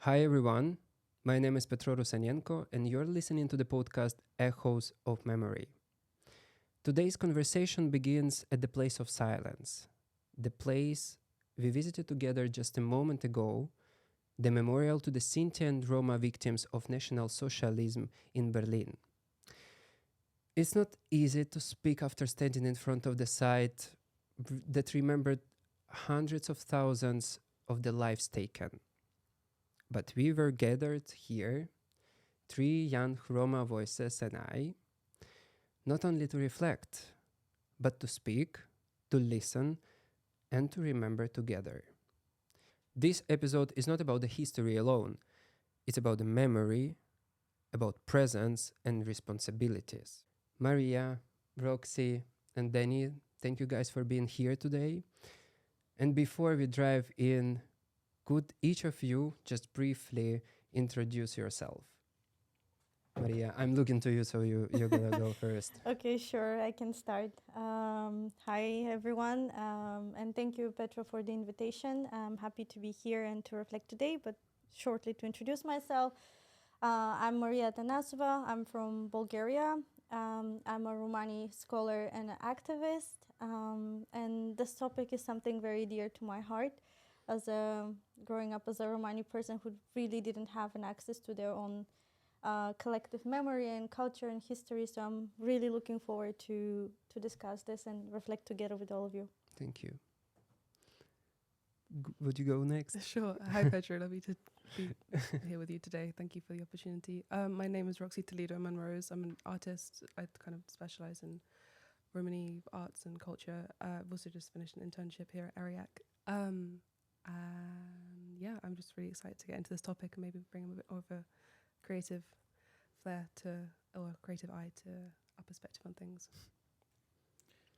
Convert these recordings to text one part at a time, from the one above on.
Hi everyone, my name is Petro Rusanienko and you're listening to the podcast Echoes of Memory. Today's conversation begins at the place of silence, the place we visited together just a moment ago, the memorial to the Sinti and Roma victims of National Socialism in Berlin. It's not easy to speak after standing in front of the site that remembered hundreds of thousands of the lives taken. But we were gathered here, three young Roma voices and I, not only to reflect, but to speak, to listen, and to remember together. This episode is not about the history alone. It's about the memory, about presence and responsibilities. Maria, Roxy, and Daniil, thank you guys for being here today. And before we dive in, could each of you just briefly introduce yourself? Maria, I'm looking to you, so you're gonna go first. Okay, sure, I can start. Hi, everyone, and thank you, Petro, for the invitation. I'm happy to be here and to reflect today, but shortly to introduce myself. I'm Maria Atanasova. I'm from Bulgaria. I'm a Romani scholar and an activist, and this topic is something very dear to my heart. Growing up as a Romani person who really didn't have an access to their own collective memory and culture and history. So I'm really looking forward to discuss this and reflect together with all of you. Thank you. Would you go next? Sure. Hi, Petro. Lovely to be here with you today. Thank you for the opportunity. My name is Roxy Toledo Munrose. I'm an artist. I kind of specialize in Romani arts and culture. I've also just finished an internship here at Ariak. And yeah, I'm just really excited to get into this topic and maybe bring a bit of a creative flair or creative eye to our perspective on things.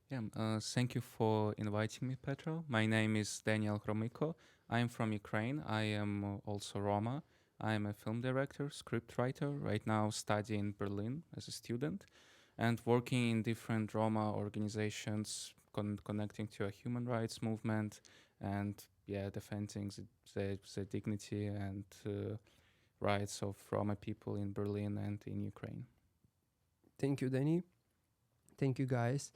Yeah, thank you for inviting me, Petro. My name is Daniil Hromyko. I am from Ukraine. I am also Roma. I am a film director, script writer, right now studying in Berlin as a student and working in different Roma organizations connecting to a human rights movement and defending the dignity and rights of Roma people in Berlin and in Ukraine. Thank you, Danny. Thank you, guys.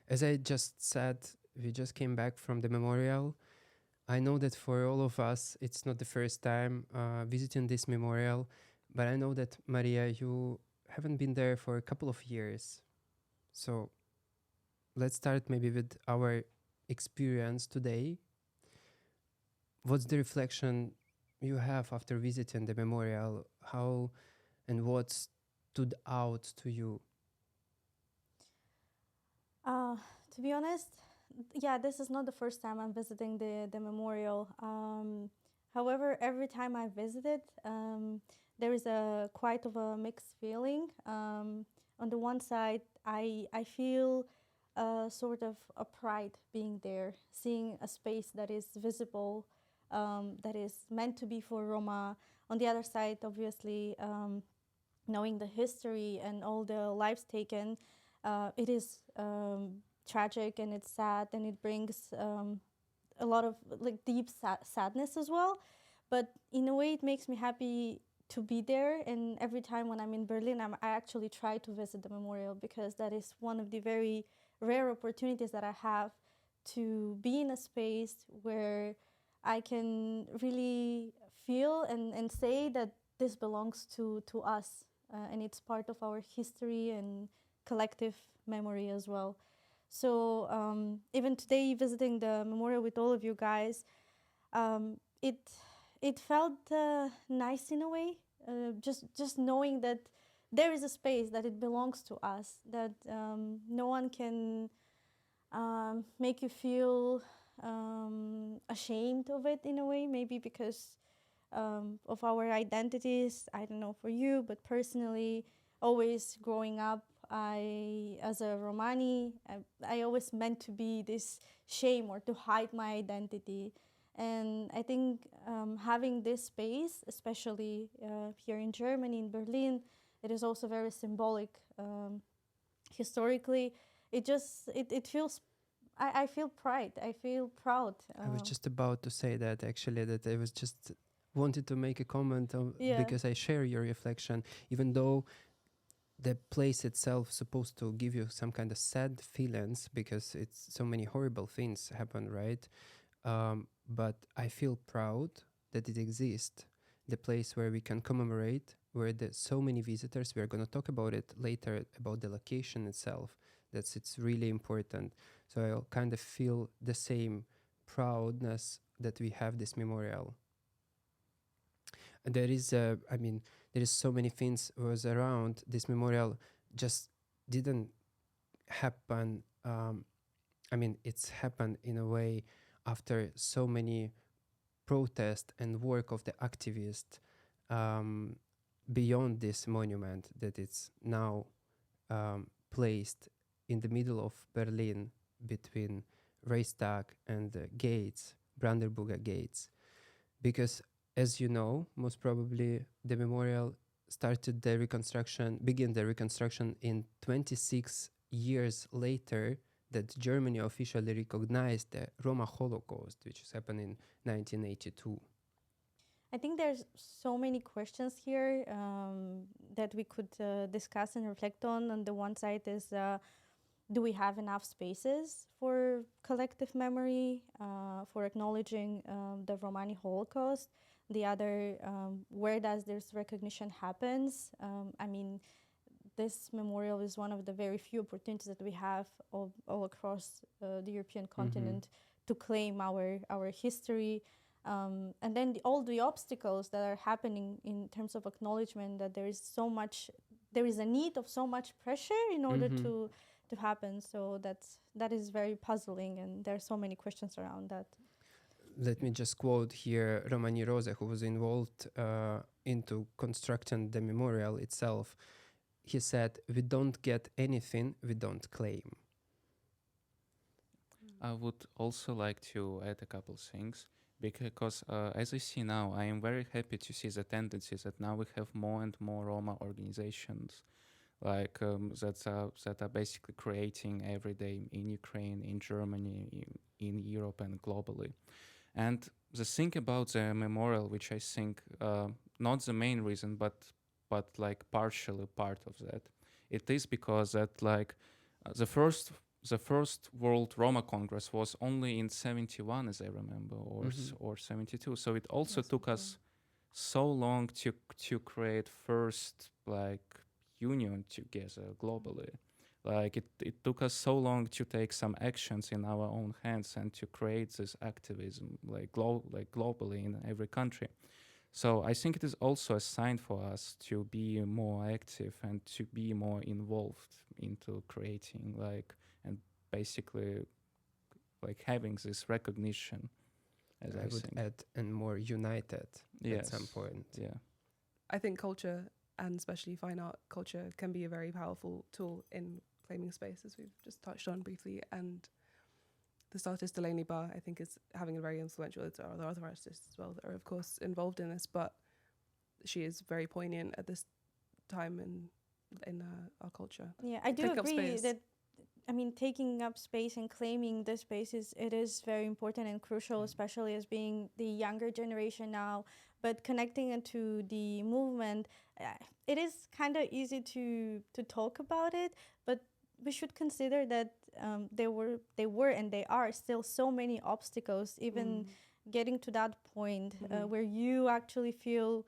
As I just said, we just came back from the memorial. I know that for all of us, it's not the first time visiting this memorial, but I know that, Maria, you haven't been there for a couple of years. So let's start maybe with our experience today. What's the reflection you have after visiting the memorial? How and what stood out to you? To be honest, this is not the first time I'm visiting the memorial. However, every time I visited, there is quite of a mixed feeling. On the one side, I feel sort of a pride being there, seeing a space that is visible, that is meant to be for Roma. On the other side, obviously, knowing the history and all the lives taken, it is tragic and it's sad and it brings a lot of deep sadness as well. But in a way, it makes me happy to be there. And every time when I'm in Berlin, I actually try to visit the memorial because that is one of the very rare opportunities that I have to be in a space where I can really feel and say that this belongs to us and it's part of our history and collective memory as well. So even today, visiting the memorial with all of you guys, it felt nice in a way. Just knowing that there is a space that it belongs to us, that no one can make you feel ashamed of it in a way, maybe because of our identities. I don't know for you, but personally, always growing up, as a Romani, I always meant to be this shame or to hide my identity. And I think having this space, especially here in Germany, in Berlin, it is also very symbolic. Historically, it feels, I feel pride, I feel proud. I was just about to say that actually, that I was just wanted to make a comment on, Yeah. because I share your reflection, even though the place itself supposed to give you some kind of sad feelings because it's so many horrible things happen, right? But I feel proud that it exists, the place where we can commemorate, where there's so many visitors. We're going to talk about it later, about the location itself. It's really important. So I kind of feel the same proudness that we have this memorial. And there is, there is so many things was around this memorial. Just didn't happen. It's happened in a way after so many protests and work of the activists beyond this monument that it's now placed in the middle of Berlin between Reichstag and the gates, Brandenburger gates. Because as you know, most probably the memorial began the reconstruction in 26 years later that Germany officially recognized the Roma Holocaust, which has happened in 1982. I think there's so many questions here that we could discuss and reflect on. On the one side is, do we have enough spaces for collective memory, for acknowledging the Romani Holocaust? The other, where does this recognition happens? This memorial is one of the very few opportunities that we have all across the European continent to claim our history. And then all the obstacles that are happening in terms of acknowledgement that there is a need of so much pressure in order to happen. So that is very puzzling, and there are so many questions around that. Let me just quote here Romani Rose, who was involved into constructing the memorial itself. He said, "We don't get anything we don't claim." I would also like to add a couple things, because as I see now, I am very happy to see the tendencies that now we have more and more Roma organizations, like that are basically creating every day in Ukraine, in Germany, in Europe, and globally. And the thing about the memorial, which I think not the main reason, but like partially part of that, it is because that like the first World Roma Congress was only in 71, as I remember, or 72. So it also took us so long to create first like union together globally. Like it took us so long to take some actions in our own hands and to create this activism like globally in every country. So I think it is also a sign for us to be more active and to be more involved into creating and basically having this recognition. As I would think. add, and more united at some point. Yeah. I think culture, and especially fine art culture, can be a very powerful tool in claiming space, as we've just touched on briefly. And this artist, Delaney Barr, I think is having a very influential, there are other artists as well that are of course involved in this, but she is very poignant at this time in our culture. Yeah, I do agree that, taking up space and claiming the spaces, it is very important and crucial, especially as being the younger generation now. But connecting into the movement, it is kind of easy to talk about it, but we should consider that there were and they are still so many obstacles, even getting to that point where you actually feel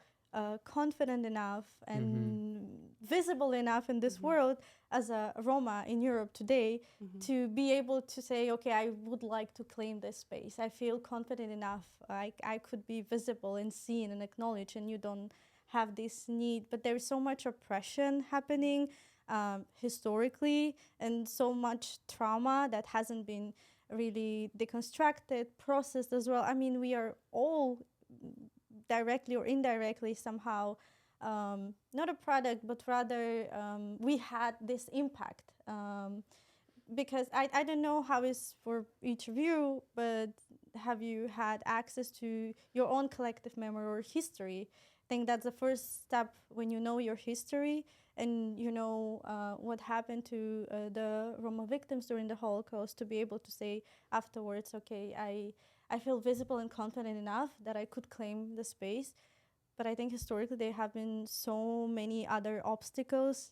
confident enough and visible enough in this world as a Roma in Europe today to be able to say, okay, I would like to claim this space. I feel confident enough. I could be visible and seen and acknowledged, and you don't have this need. But there's so much oppression happening historically, and so much trauma that hasn't been really deconstructed, processed as well. We are all directly or indirectly somehow not a product, but rather we had this impact. Because I don't know how it's for each of you, but have you had access to your own collective memory or history? I think that's the first step when you know your history and you know what happened to the Roma victims during the Holocaust, to be able to say afterwards, okay, I feel visible and confident enough that I could claim the space. But I think historically there have been so many other obstacles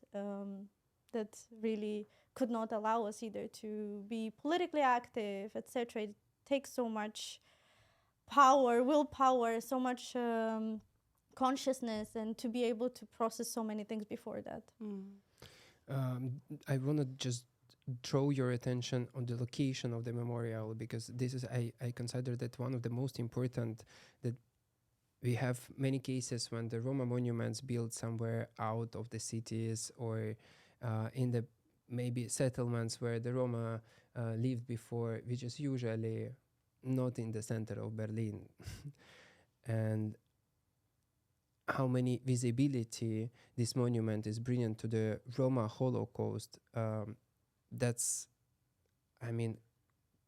that really could not allow us either to be politically active, etc. It takes so much power, willpower, so much consciousness, and to be able to process so many things before that. I want to just draw your attention on the location of the memorial, because this is I consider that one of the most important, that we have many cases when the Roma monuments built somewhere out of the cities, or in the maybe settlements where the Roma lived before, which is usually not in the center of Berlin. And how many visibility this monument is bringing to the Roma Holocaust, that's, I mean,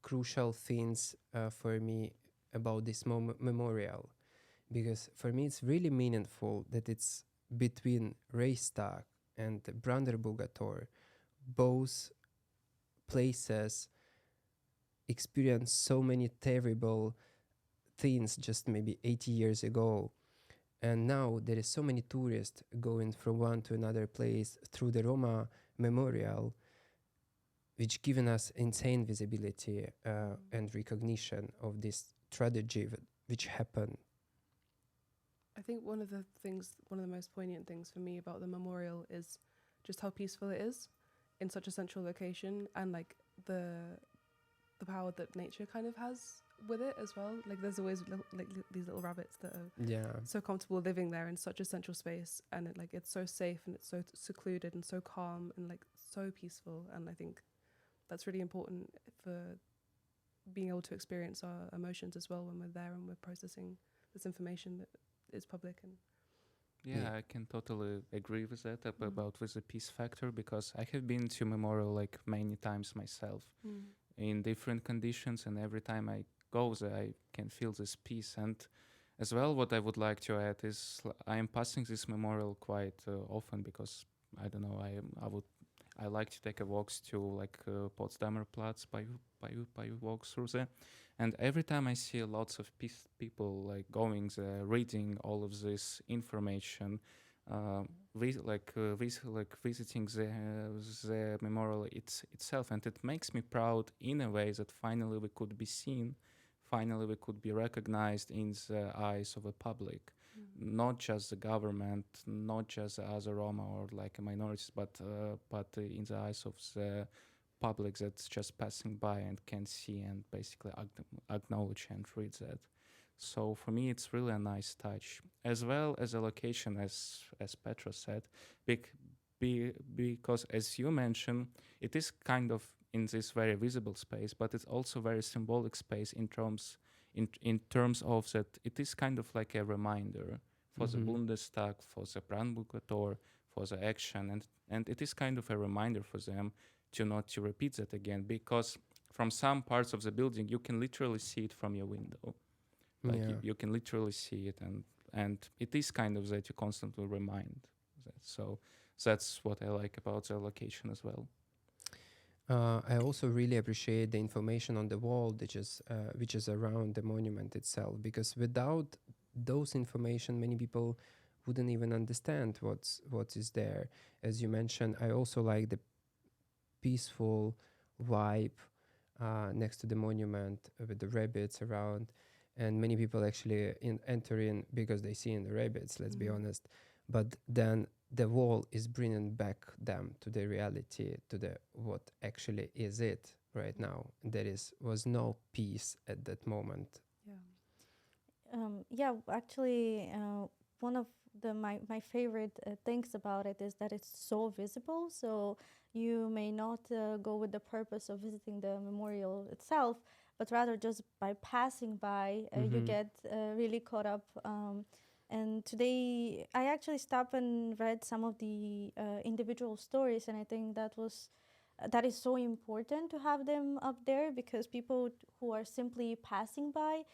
crucial things for me about this memorial. Because for me it's really meaningful that it's between Reichstag and the Brandenburger Tor. Both places experienced so many terrible things just maybe 80 years ago. And now there is so many tourists going from one to another place through the Roma Memorial, which given us insane visibility and recognition of this tragedy which happened. I think one of the most poignant things for me about the memorial is just how peaceful it is in such a central location, and like the power that nature kind of has with it as well. Like there's always these little rabbits that are so comfortable living there in such a central space, and it's so safe and it's so secluded and so calm and like so peaceful. And I think that's really important for being able to experience our emotions as well when we're there and we're processing this information that is public. And I can totally agree with that about with the peace factor, because I have been to memorial like many times myself in different conditions, and every time I go there I can feel this peace. And as well, what I would like to add is I am passing this memorial quite often, because I don't know, I like to take a walks to like Potsdamer Platz by walks through there, and every time I see lots of people like going there, reading all of this information, visiting the memorial itself, and it makes me proud in a way that finally we could be seen, finally we could be recognized in the eyes of a public. Not just the government, not just the other Roma or like minorities, but in the eyes of the public that's just passing by and can see and basically acknowledge and read that. So for me, it's really a nice touch, as well as a location, as Petro said, because as you mentioned, it is kind of in this very visible space, but it's also very symbolic space in terms of that it is kind of like a reminder for the Bundestag, for the Brandenburger Tor, for the action, and it is kind of a reminder for them to not to repeat that again, because from some parts of the building you can literally see it from your window, like you can literally see it, and it is kind of that you constantly remind that. So that's what I like about the location as well. I also really appreciate the information on the wall, which is around the monument itself, because without those information, many people wouldn't even understand what is there. As you mentioned, I also like the peaceful vibe next to the monument with the rabbits around, and many people actually enter in because they see in the rabbits. Let's be honest, but then the wall is bringing back them to the reality, to the what actually is it right now. There was no peace at that moment. Actually, one of my favorite things about it is that it's so visible. So you may not go with the purpose of visiting the memorial itself, but rather just by passing by, you get really caught up. And today I actually stopped and read some of the individual stories, and I think that is so important to have them up there, because people who are simply passing by,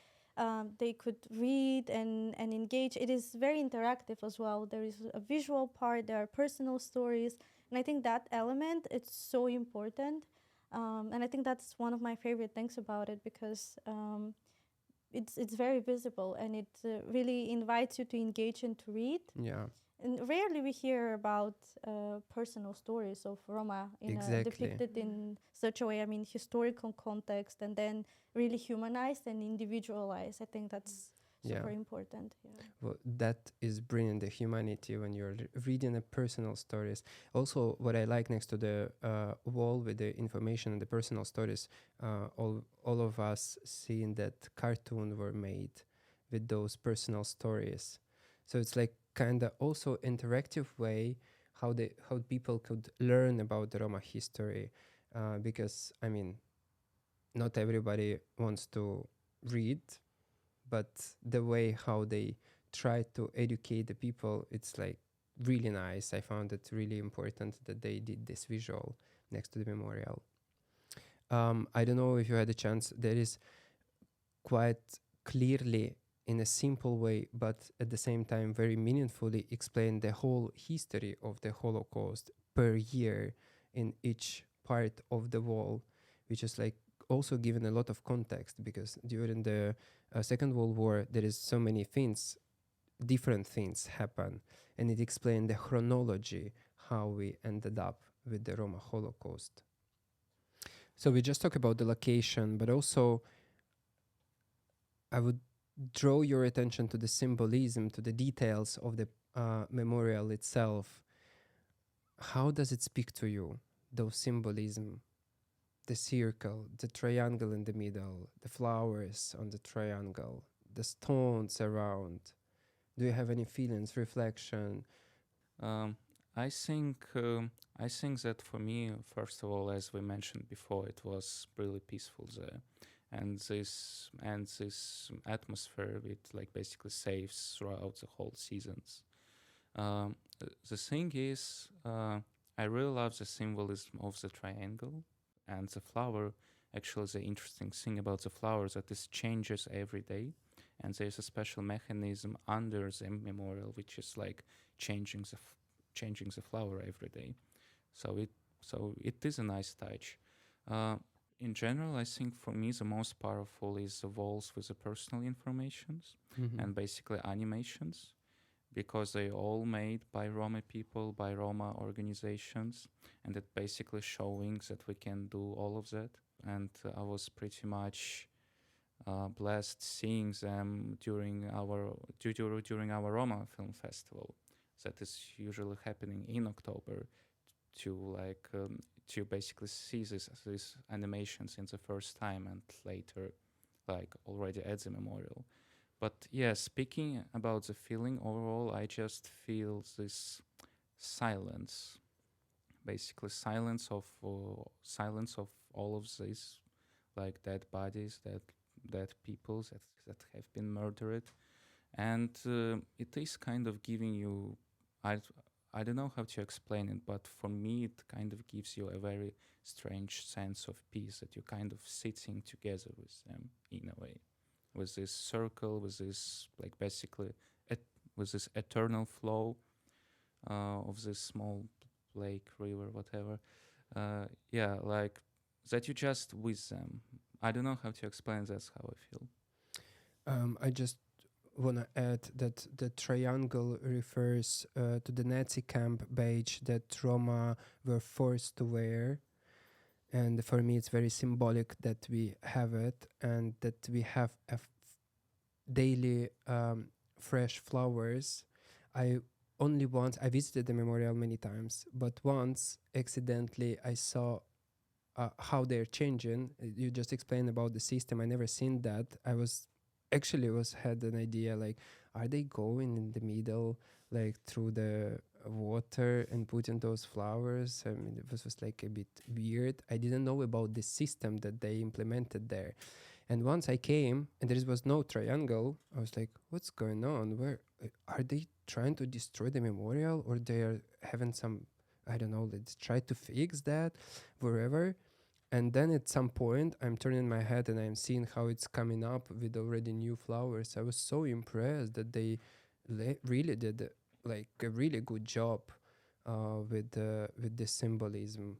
they could read and engage. It is very interactive as well. There is a visual part, there are personal stories, and I think that element, it's so important. And I think that's one of my favorite things about it, because it's very visible, and it really invites you to engage and to read. Yeah, And rarely we hear about personal stories of Roma depicted in such a way. I mean, historical context, and then really humanized and individualized. I think that's super important. Yeah. Well, that is bringing the humanity when you're reading the personal stories. Also, what I like next to the wall with the information and the personal stories, all of us seeing that cartoon were made with those personal stories. So it's like kind of also interactive way how people could learn about the Roma history, because I mean, not everybody wants to read, but the way how they try to educate the people, it's like really nice. I found it really important that they did this visual next to the memorial. I don't know if you had a chance. There is quite clearly, in a simple way, but at the same time very meaningfully, explain the whole history of the Holocaust per year in each part of the wall, which is like also given a lot of context, because during the Second World War there is so many things, different things happen, and it explained the chronology how we ended up with the Roma Holocaust. So we just talked about the location, but also I would draw your attention to the symbolism, to the details of the memorial itself. How does it speak to you, those symbolism? The circle, the triangle in the middle, the flowers on the triangle, the stones around. Do you have any feelings, reflection? I think that for me, first of all, as we mentioned before, it was really peaceful there, and this atmosphere it like basically saves throughout the whole seasons. The thing is, I really love the symbolism of the triangle and the flower. Actually, the interesting thing about the flower is that this changes every day, and there's a special mechanism under the memorial which is like changing the flower every day. So it is a nice touch. In general, I think for me the most powerful is the walls with the personal informations and basically animations, because they all made by Roma people, by Roma organizations, and it basically showing that we can do all of that. And I was pretty much blessed seeing them during our Roma Film Festival, that is usually happening in October, to basically see these animations in the first time and later, like already at the memorial. But yeah, speaking about the feeling overall, I just feel this silence, basically silence of all of these, like dead bodies, dead people that have been murdered, and it is kind of giving you, I don't know how to explain it, but for me it kind of gives you a very strange sense of peace, that you're kind of sitting together with them in a way, with this circle, with this like basically with this eternal flow of this small lake, river, whatever. Yeah, like that you just with them. I don't know how to explain. That's how I feel. I just want to add that the triangle refers to the Nazi camp badge that Roma were forced to wear. And for me, it's very symbolic that we have it, and that we have daily fresh flowers. I visited the memorial many times, but once accidentally I saw how they're changing. You just explained about the system. I never seen that. I had an idea, like, are they going in the middle, like through the water and putting those flowers? I mean, it was like a bit weird. I didn't know about the system that they implemented there. And once I came and there was no triangle, I was like, what's going on? Where are they trying to destroy the memorial, or they are having some, I don't know, let's try to fix that wherever. And then at some point, I'm turning my head and I'm seeing how it's coming up with already new flowers. I was so impressed that they really did like a really good job with the symbolism.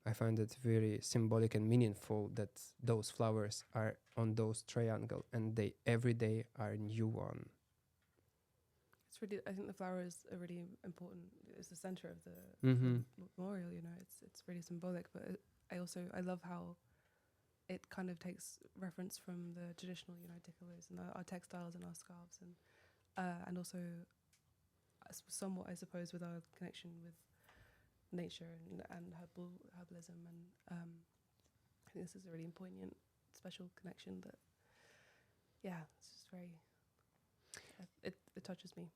I find it very symbolic and meaningful that those flowers are on those triangle and they every day are a new one. It's really, I think the flower is a really important, it's the center of the Mm-hmm. memorial, you know, it's really symbolic, but I love how it kind of takes reference from the traditional United colors and our textiles and our scarves and also somewhat, I suppose, with our connection with nature and herbalism and I think this is a really poignant, special connection that, yeah, it's just very, it touches me.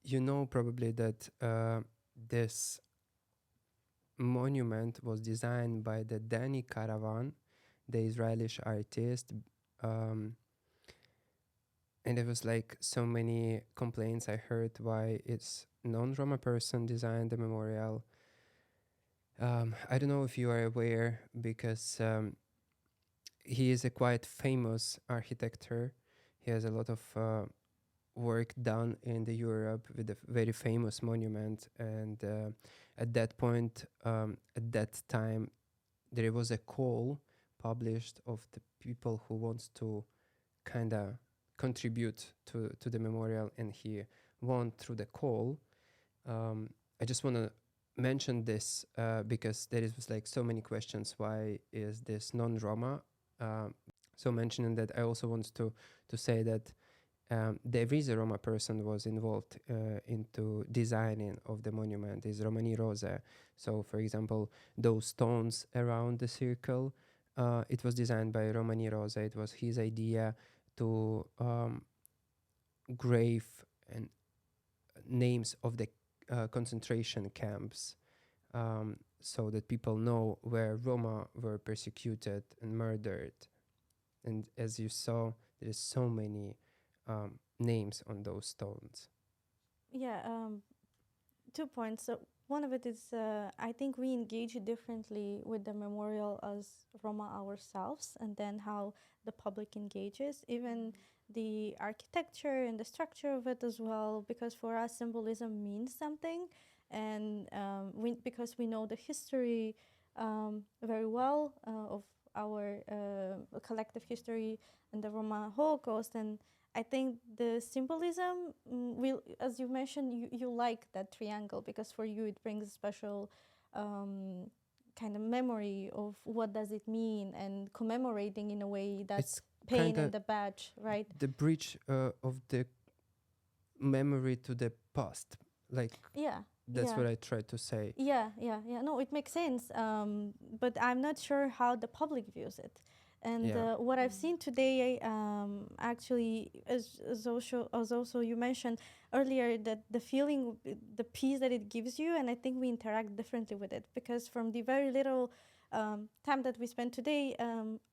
You know probably that this monument was designed by the Dani Caravan, the Israeli artist, and there was like so many complaints I heard why it's non-Roma person designed the memorial. I don't know if you are aware because he is a quite famous architecture. He has a lot of work done in the Europe with a very famous monument, and at that point, at that time, there was a call published of the people who wants to kind of contribute to the memorial, and he won through the call. I just want to mention this because there was like so many questions. Why is this non-Roma? So mentioning that, I also want to say that there is a Roma person was involved into designing of the monument, is Romani Rose. So, for example, those stones around the circle, it was designed by Romani Rose. It was his idea to grave and names of the concentration camps, so that people know where Roma were persecuted and murdered. And as you saw, there is so many names on those stones. Yeah, 2 points. So one of it is I think we engage differently with the memorial as Roma ourselves, and then how the public engages, even the architecture and the structure of it as well, because for us symbolism means something, and because we know the history very well of our collective history and the Roma Holocaust. And I think the symbolism will, as you mentioned, you like that triangle because for you it brings a special kind of memory of what does it mean, and commemorating in a way that's It's pain kinda and the badge, right? the bridge of the memory to the past. Like, Yeah. that's yeah. what I tried to say. Yeah. No, it makes sense. But I'm not sure how the public views it. And Yeah. what I've seen today, actually, as also you mentioned earlier, that the feeling, the peace that it gives you, and I think we interact differently with it because from the very little time that we spent today,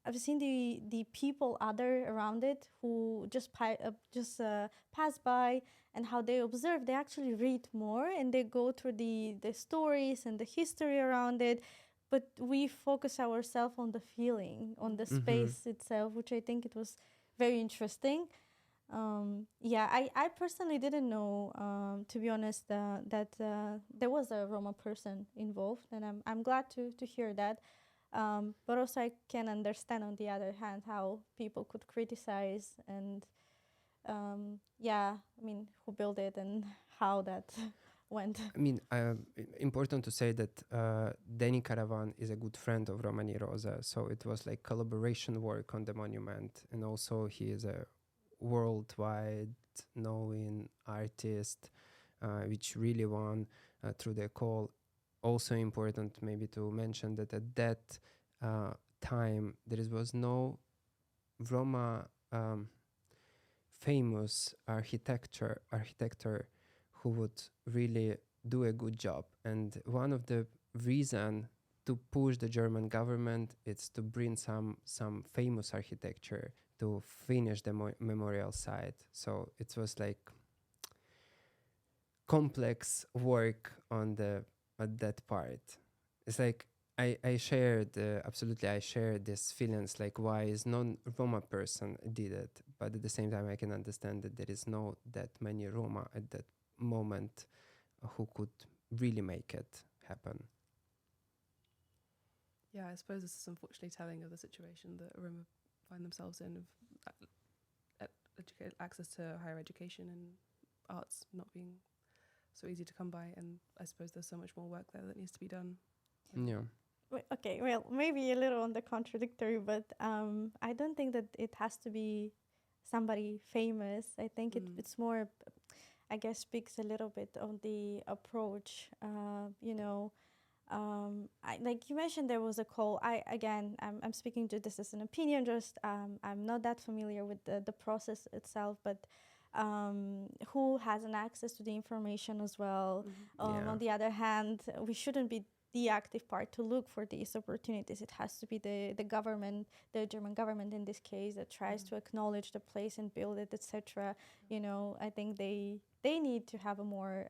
I've seen the people other around it who just pass by, and how they observe. They actually read more and they go through the stories and the history around it, but we focus ourselves on the feeling, on the space itself, which I think it was very interesting. I personally didn't know, to be honest, that there was a Roma person involved, and I'm glad to hear that. But also I can understand, on the other hand, how people could criticize and, who built it and how that went. I mean, important to say that Dani Caravan is a good friend of Romani Rosa, so it was like collaboration work on the monument, and also he is a worldwide known artist, which really won through the call. Also important maybe to mention that at that time there was no Roma famous architector who would really do a good job. And one of the reason to push the German government is to bring some famous architecture to finish the memorial site. So it was like complex work at that part. It's like I shared absolutely, I shared this feelings like why is non-Roma person did it, but at the same time I can understand that there is no that many Roma at that moment who could really make it happen. Yeah, I suppose this is unfortunately telling of the situation that Roma find themselves in, of access to higher education and arts not being so easy to come by. And I suppose there's so much more work there that needs to be done. Yeah. Okay, well, maybe a little on the contradictory, but I don't think that it has to be somebody famous. I think it's more, I guess, speaks a little bit on the approach. Like you mentioned, there was a call. I'm speaking to this as an opinion. Just I'm not that familiar with the process itself, but who has an access to the information as well. On the other hand, we shouldn't be the active part to look for these opportunities. It has to be the government, the German government in this case, that tries to acknowledge the place and build it, etc. I think they need to have a more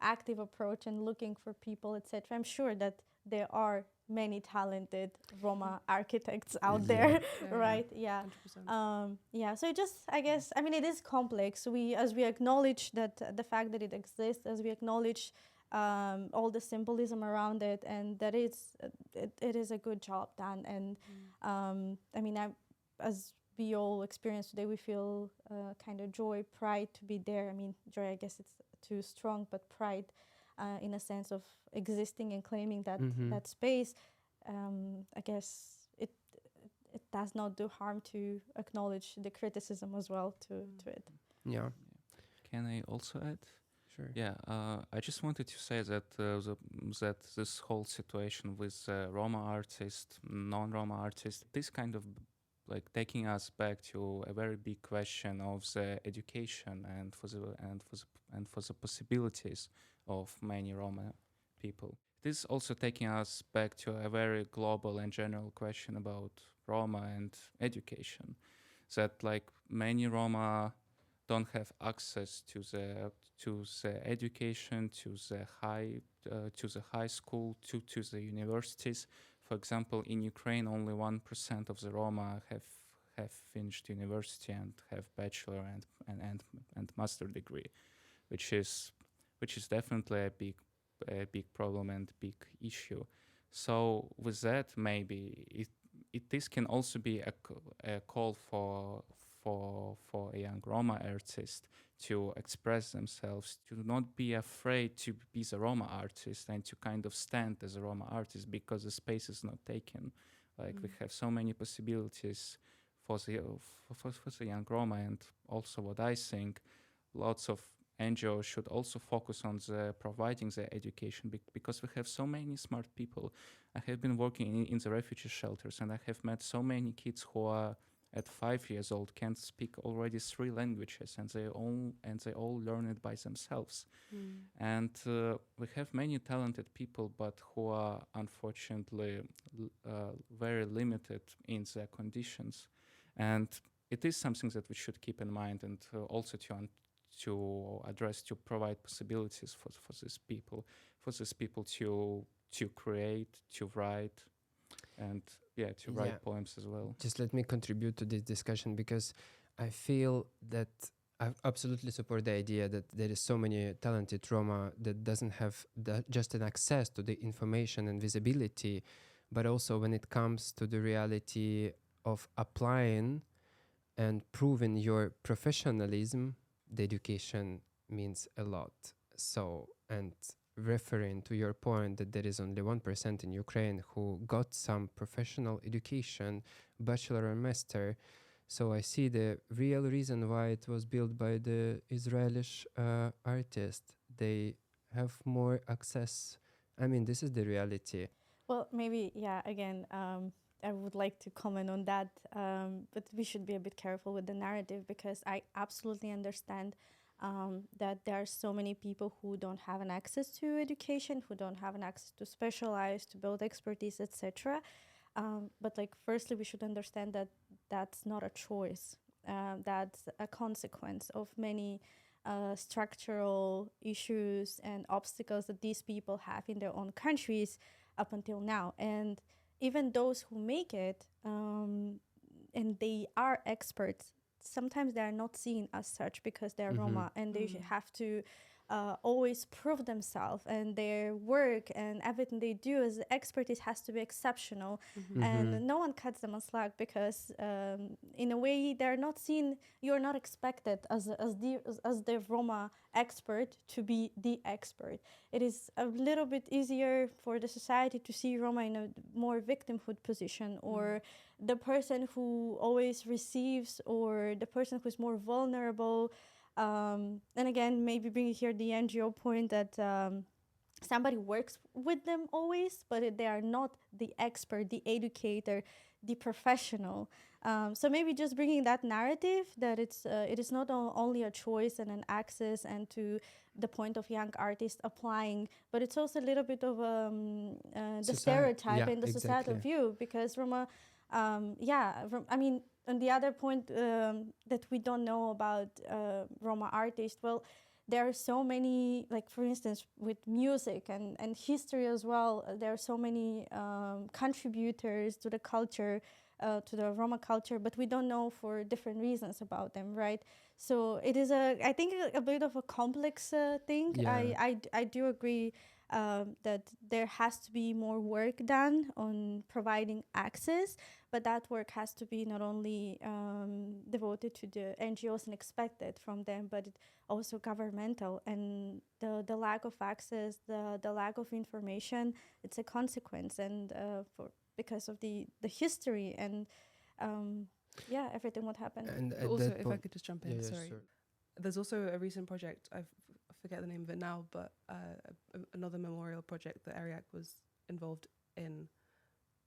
active approach and looking for people, etc. I'm sure that there are many talented Roma architects out there, right? Yeah. 100%. So I guess, it is complex. As we acknowledge that the fact that it exists, as we acknowledge all the symbolism around it, and that it is a good job done. And as we all experience today, we feel kind of joy, pride to be there. Joy, I guess it's too strong, but pride in a sense of existing and claiming that space. I guess it does not do harm to acknowledge the criticism as well to it. Yeah. Can I also add? Sure. Yeah, I just wanted to say that that this whole situation with Roma artists, non-Roma artists, this kind of like taking us back to a very big question of the education and for the possibilities of many Roma people. This is also taking us back to a very global and general question about Roma and education. That like many Roma don't have access to the education, to the high school, to the universities. For example, in Ukraine, only 1% of the Roma have finished university and have bachelor and master degree, which is definitely a big problem and big issue. So with that, maybe this can also be a call for a young Roma artist to express themselves, to not be afraid to be the Roma artist and to kind of stand as a Roma artist because the space is not taken. Like we have so many possibilities for the young Roma, and also what I think, lots of NGOs should also focus on providing the education because we have so many smart people. I have been working in the refugee shelters, and I have met so many kids who are at 5 years old can speak already 3 languages, and they all learn it by themselves. And we have many talented people, but who are unfortunately very limited in their conditions. And it is something that we should keep in mind, and also to address, to provide possibilities for these people to create, to write, and to write poems as well. Just let me contribute to this discussion, because I feel that I absolutely support the idea that there is so many talented Roma that doesn't have just an access to the information and visibility, but also when it comes to the reality of applying and proving your professionalism, the education means a lot. So, and referring to your point that there is only 1% in Ukraine who got some professional education, bachelor or master. So I see the real reason why it was built by the Israeli artist. They have more access. This is the reality. Well, maybe, again, I would like to comment on that, but we should be a bit careful with the narrative, because I absolutely understand that there are so many people who don't have an access to education, who don't have an access to specialize, to build expertise, etc. But firstly, we should understand that that's not a choice. That's a consequence of many structural issues and obstacles that these people have in their own countries up until now. And even those who make it, and they are experts, sometimes they are not seen as such because they're Roma, and they have to always prove themselves, and their work and everything they do as expertise has to be exceptional. And no one cuts them a slack, because in a way they're not seen, you're not expected as the Roma expert to be the expert. It is a little bit easier for the society to see Roma in a more victimhood position, or the person who always receives, or the person who's more vulnerable. And again, maybe bringing here the NGO point that somebody works with them always, but they are not the expert, the educator, the professional. So maybe just bringing that narrative that it is not only a choice and an access, and to the point of young artists applying, but it's also a little bit of the stereotype and the societal view, because Roma, I mean, on the other point that we don't know about Roma artists, well, there are so many, like for instance with music and history as well, there are so many contributors to the culture, to the Roma culture, but we don't know for different reasons about them, right? So it is I think a bit of a complex thing. I do agree that there has to be more work done on providing access, but that work has to be not only devoted to the NGOs and expected from them, but also governmental. And the lack of access, the lack of information, it's a consequence, and because of the history and everything what happened. And also, if I could just jump in, sorry. Sure. There's also a recent project, I forget the name of it now, but another memorial project that Ariak was involved in,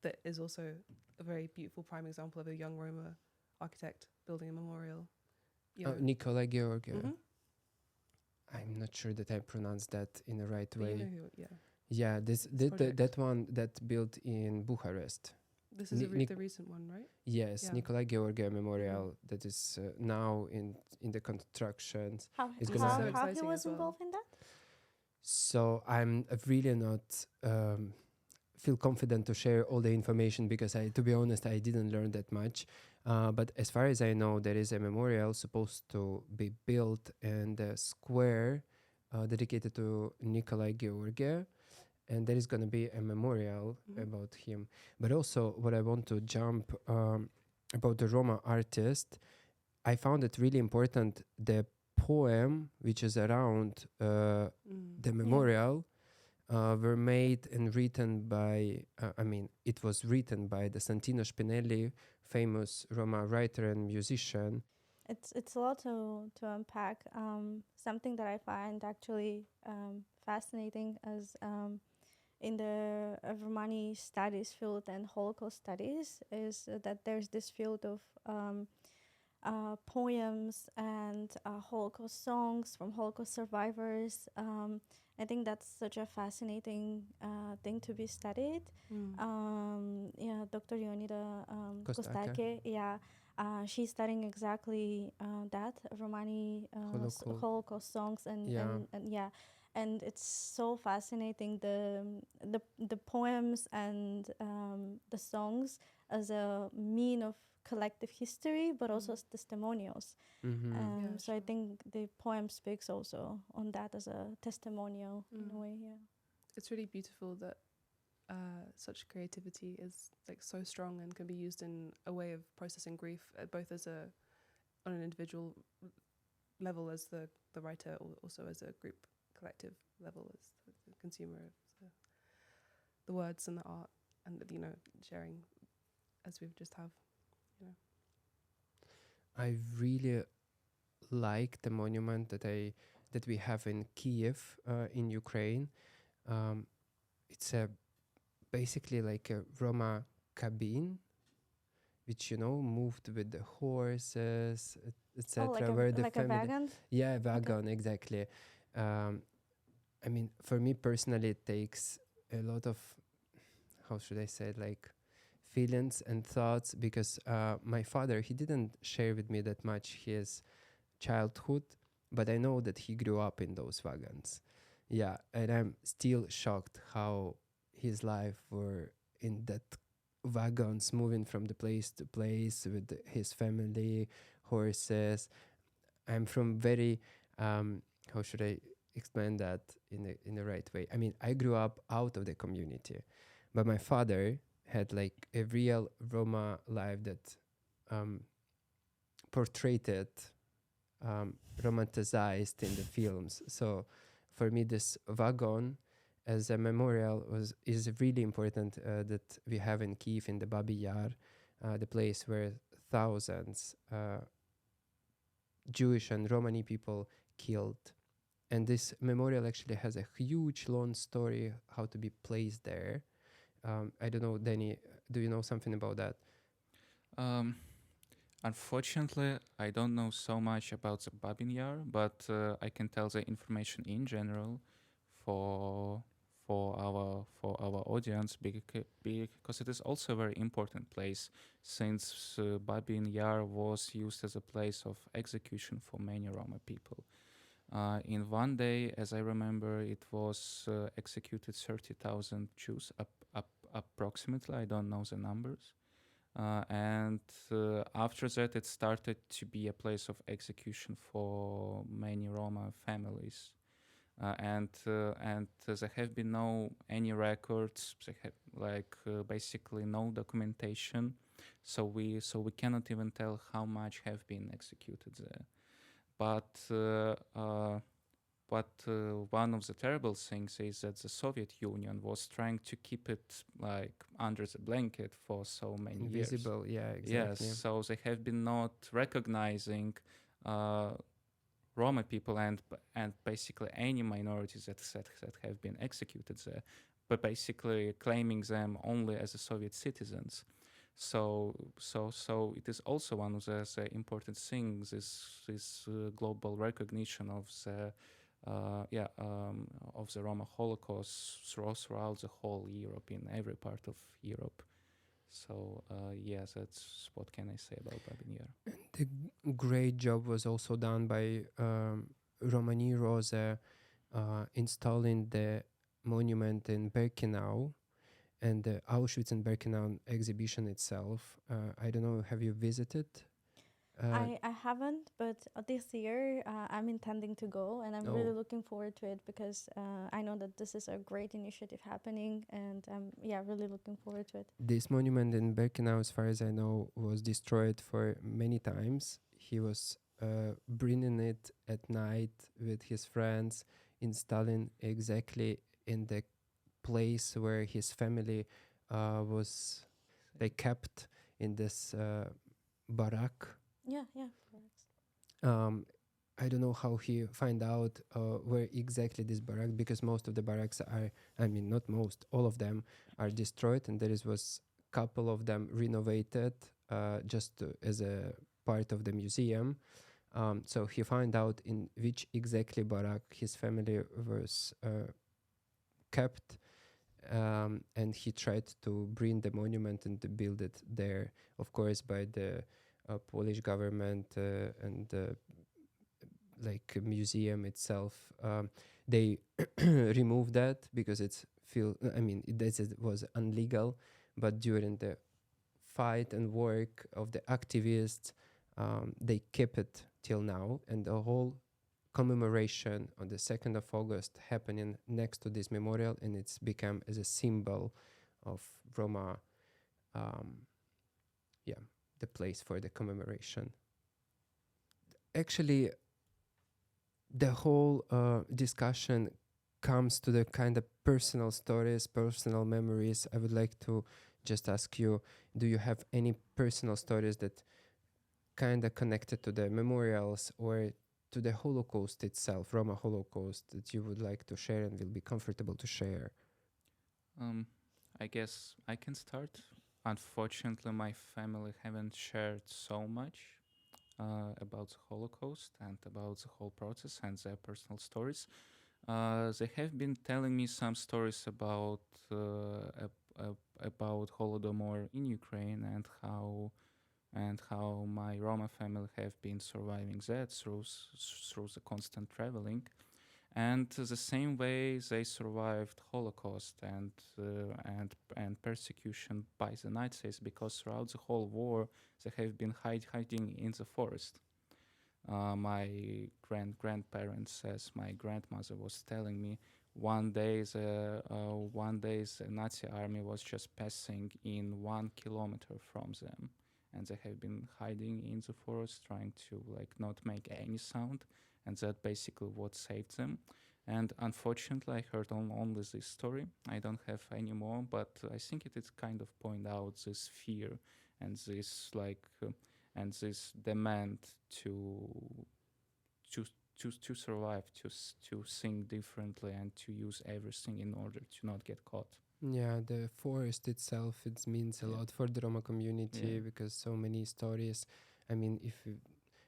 that is also a very beautiful prime example of a young Roma architect building a memorial. Nikolai Georgiev. I'm not sure that I pronounced that in the right way. You know who, yeah, that one that built in Bucharest. This is the recent one, right? Yes, Nikolai Georgiev Memorial that is now in the constructions. How he was involved in that? So I'm really not feel confident to share all the information, because to be honest, I didn't learn that much. But as far as I know, there is a memorial supposed to be built in the square dedicated to Nikolai Georgiev. And there is going to be a memorial about him. But also, what I want to jump about the Roma artist, I found it really important, the poem which is around the memorial were made and written by, it was written by the Santino Spinelli, famous Roma writer and musician. It's a lot to unpack. Something that I find actually fascinating as in the Romani studies field and Holocaust studies is that there's this field of poems and Holocaust songs from Holocaust survivors. I think that's such a fascinating thing to be studied. Dr. Ionida Kostake, she's studying exactly that, Romani Holocaust songs and it's so fascinating, the poems and the songs as a mean of collective history, but also as testimonials. So I think the poem speaks also on that as a testimonial in a way. It's really beautiful that such creativity is like so strong and can be used in a way of processing grief, both as on an individual level as the writer, or also as a group collective level as the consumer of the words and the art, and sharing as we've just have. I really like the monument that we have in Kiev in Ukraine. It's basically like a Roma cabin, which moved with the horses, etc. Like a wagon? Yeah, wagon, exactly. For me personally, it takes a lot of, how should I say it, like feelings and thoughts, because my father, he didn't share with me that much his childhood, but I know that he grew up in those wagons. Yeah, and I'm still shocked how his life were in that wagons, moving from the place to place with his family, horses. I'm from very, explain that in the right way. I mean, I grew up out of the community, but my father had like a real Roma life that portrayed it, romanticized in the films. So for me, this wagon as a memorial is really important, that we have in Kiev in the Babi Yar, the place where thousands Jewish and Romani people killed. And this memorial actually has a huge long story how to be placed there. I don't know, Danny, do you know something about that? Um, Unfortunately, I don't know so much about the Babin Yar, but I can tell the information in general for our audience because it is also a very important place, since Babin Yar was used as a place of execution for many Roma people. In one day, as I remember, it was executed 30,000 Jews, approximately. I don't know the numbers. And after that, it started to be a place of execution for many Roma families. And there have been no any records. They have basically no documentation, so we cannot even tell how much have been executed there. But one of the terrible things is that the Soviet Union was trying to keep it like under the blanket for so many years. Invisible, yeah, Yes, exactly. so they have been not recognizing Roma people and basically any minorities that have been executed there, but basically claiming them only as a Soviet citizens. So it is also one of the important things is global recognition of the of the Roma Holocaust throughout the whole Europe, in every part of Europe. So yes, that's what can I say about Babin Yar. The great job was also done by Romani Rose, installing the monument in Birkenau and the Auschwitz and Birkenau exhibition itself. I don't know, have you visited? I haven't, but this year I'm intending to go, and I'm really looking forward to it because I know that this is a great initiative happening, and I'm really looking forward to it. This monument in Birkenau, as far as I know, was destroyed for many times. He was bringing it at night with his friends, installing exactly in the place where his family was like kept in this barrack. Yeah, correct. I don't know how he find out where exactly this barrack, because most of the barracks are, I mean, not most, all of them are destroyed, and there was couple of them renovated just as a part of the museum. So he found out in which exactly barrack his family was kept, and he tried to bring the monument and to build it there, of course, by the Polish government and the like museum itself. They removed that because it was illegal, but during the fight and work of the activists, they kept it till now, and the whole commemoration on the 2nd of August happening next to this memorial, and it's become as a symbol of Roma, the place for the commemoration. Actually, the whole discussion comes to the kind of personal stories, personal memories. I would like to just ask you, do you have any personal stories that kind of connected to the memorials or to the Holocaust itself, Roma Holocaust, that you would like to share and will be comfortable to share? I guess I can start. Unfortunately, my family haven't shared so much about the Holocaust and about the whole process and their personal stories. They have been telling me some stories about Holodomor in Ukraine and how my Roma family have been surviving that through the constant traveling. And the same way they survived Holocaust and persecution by the Nazis, because throughout the whole war they have been hiding in the forest. My grandparents, as my grandmother was telling me, one day the Nazi army was just passing in 1 kilometer from them, and they have been hiding in the forest, trying to not make any sound, and that basically what saved them. And unfortunately, I heard only this story. I don't have any more, but I think it is kind of point out this fear and this and this demand to to survive, to think differently, and to use everything in order to not get caught. Yeah, the forest itself, it means a Yeah. lot for the Roma community Yeah. because so many stories. I mean, if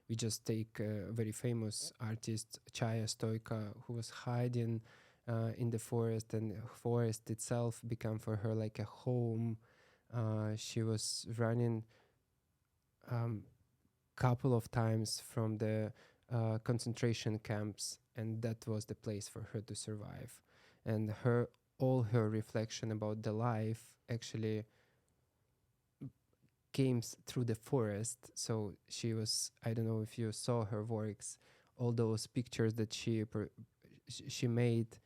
we just take a very famous artist, Chaya Stoika, who was hiding in the forest, and the forest itself became for her like a home. She was running couple of times from the concentration camps, and that was the place for her to survive. And all her reflection about the life actually came through the forest. So she was, I don't know if you saw her works, all those pictures that she made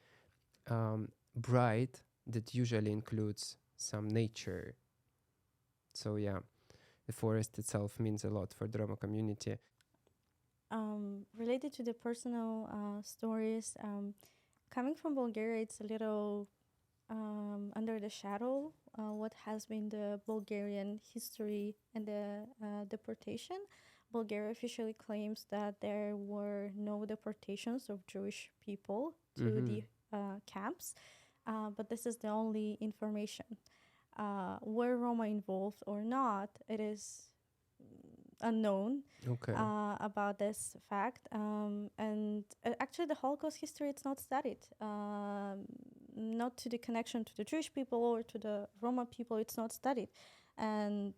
bright, that usually includes some nature. So yeah, the forest itself means a lot for the Roma community. Related to the personal stories, coming from Bulgaria, it's a little under the shadow what has been the Bulgarian history and the deportation. Bulgaria officially claims that there were no deportations of Jewish people to the camps, but this is the only information. Were Roma involved or not, it is unknown Okay. about this fact. And actually, the Holocaust history, it's not studied. Not to the connection to the Jewish people or to the Roma people, it's not studied. And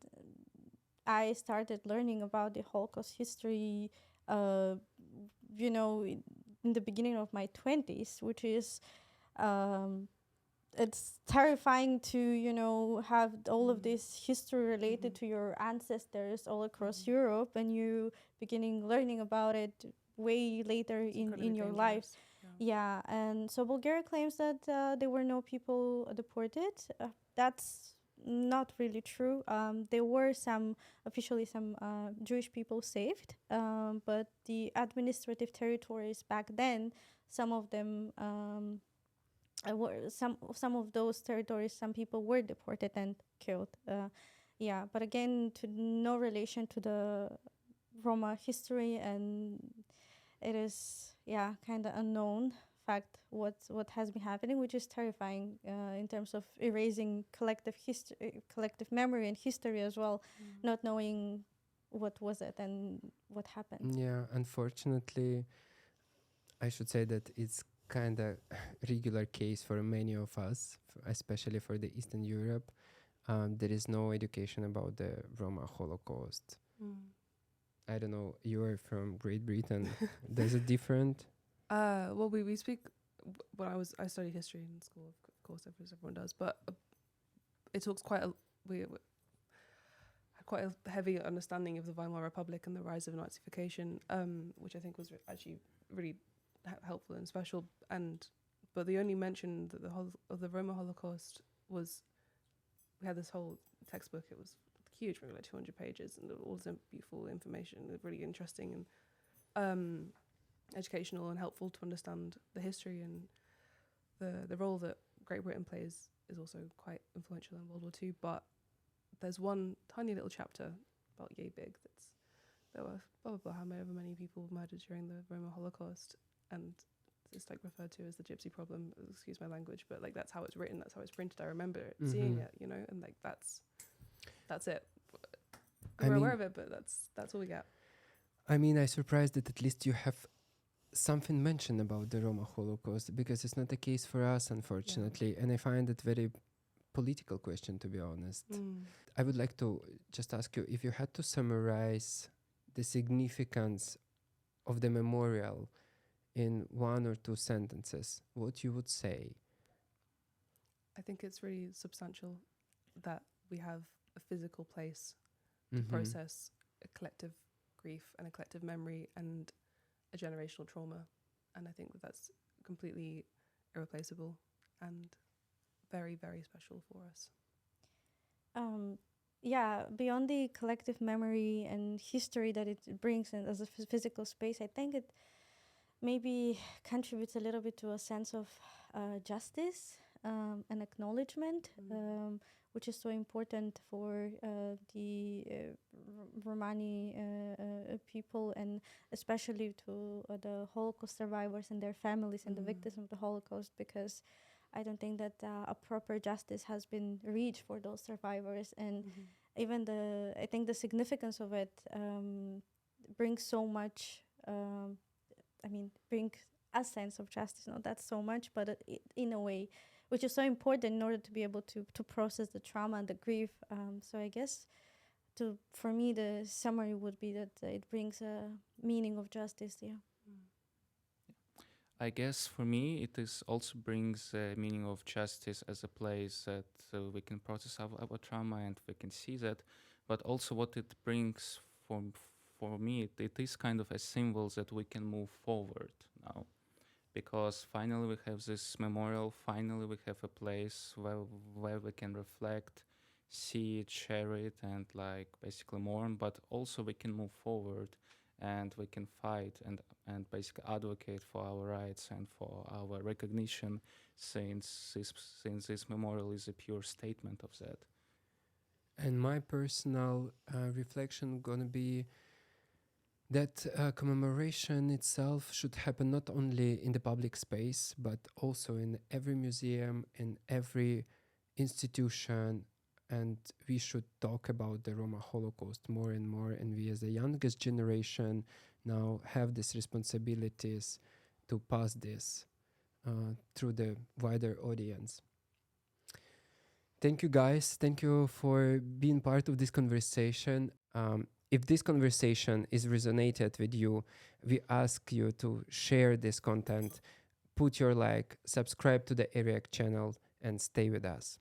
I started learning about the Holocaust history, in the beginning of my 20s, which is it's terrifying to have all of this history related to your ancestors all across Europe, and you beginning learning about it way later in your life. Yeah, and so Bulgaria claims that there were no people deported. That's not really true. There were officially some Jewish people saved, but the administrative territories back then, some of them some of those territories, some people were deported and killed. But again, to no relation to the Roma history, and it is kind of unknown fact what has been happening, which is terrifying in terms of erasing collective history, collective memory and history as well, not knowing what was it and what happened. Yeah, unfortunately, I should say that it's kind of regular case for many of us, especially for the Eastern Europe. There is no education about the Roma Holocaust. I don't know, you are from Great Britain. There's a different... Well, we speak. When I studied history in school, of course, as everyone does. But it talks we had quite a heavy understanding of the Weimar Republic and the rise of Nazification, which I think was actually really helpful and special. But the only mention that of the Roma Holocaust was, we had this whole textbook. It was huge, maybe like 200 pages, and all this beautiful information, really interesting and educational and helpful to understand the history, and the role that Great Britain plays is also quite influential in World War II. But there's one tiny little chapter about yay big there were blah blah blah however many people murdered during the Roma Holocaust, and it's referred to as the gypsy problem, excuse my language, but that's how it's written, that's how it's printed. I remember seeing it, and that's it. We're aware of it, but that's all we get. I mean, I'm surprised that at least you have something mentioned about the Roma Holocaust, because it's not the case for us, unfortunately. And I find it very political question, to be honest. I would like to just ask you, if you had to summarize the significance of the memorial in 1 or 2 sentences, what you would say? I think it's really substantial that we have a physical place to process a collective grief and a collective memory and a generational trauma. And I think that that's completely irreplaceable and very, very special for us. Yeah, beyond the collective memory and history that it brings in as a physical space, I think it maybe contributes a little bit to a sense of justice and acknowledgement, which is so important for the Romani people, and especially to the Holocaust survivors and their families and the victims of the Holocaust, because I don't think that a proper justice has been reached for those survivors. And even I think the significance of it brings so much, bring a sense of justice, not that so much, but in a way, which is so important in order to be able to process the trauma and the grief. So I guess for me, the summary would be that it brings a meaning of justice, yeah. I guess for me, it is also brings a meaning of justice as a place that we can process our trauma and we can see that. But also what it brings for me, it is kind of a symbol that we can move forward now. Because finally we have this memorial, finally we have a place where we can reflect, see it, share it, and like basically mourn, but also we can move forward and we can fight and basically advocate for our rights and for our recognition, since this memorial is a pure statement of that. And my personal reflection gonna be that commemoration itself should happen not only in the public space, but also in every museum, in every institution, and we should talk about the Roma Holocaust more and more, and we as the youngest generation now have these responsibilities to pass this through the wider audience. Thank you guys, thank you for being part of this conversation. If this conversation is resonated with you, we ask you to share this content, put your like, subscribe to the ERIAC channel, and stay with us.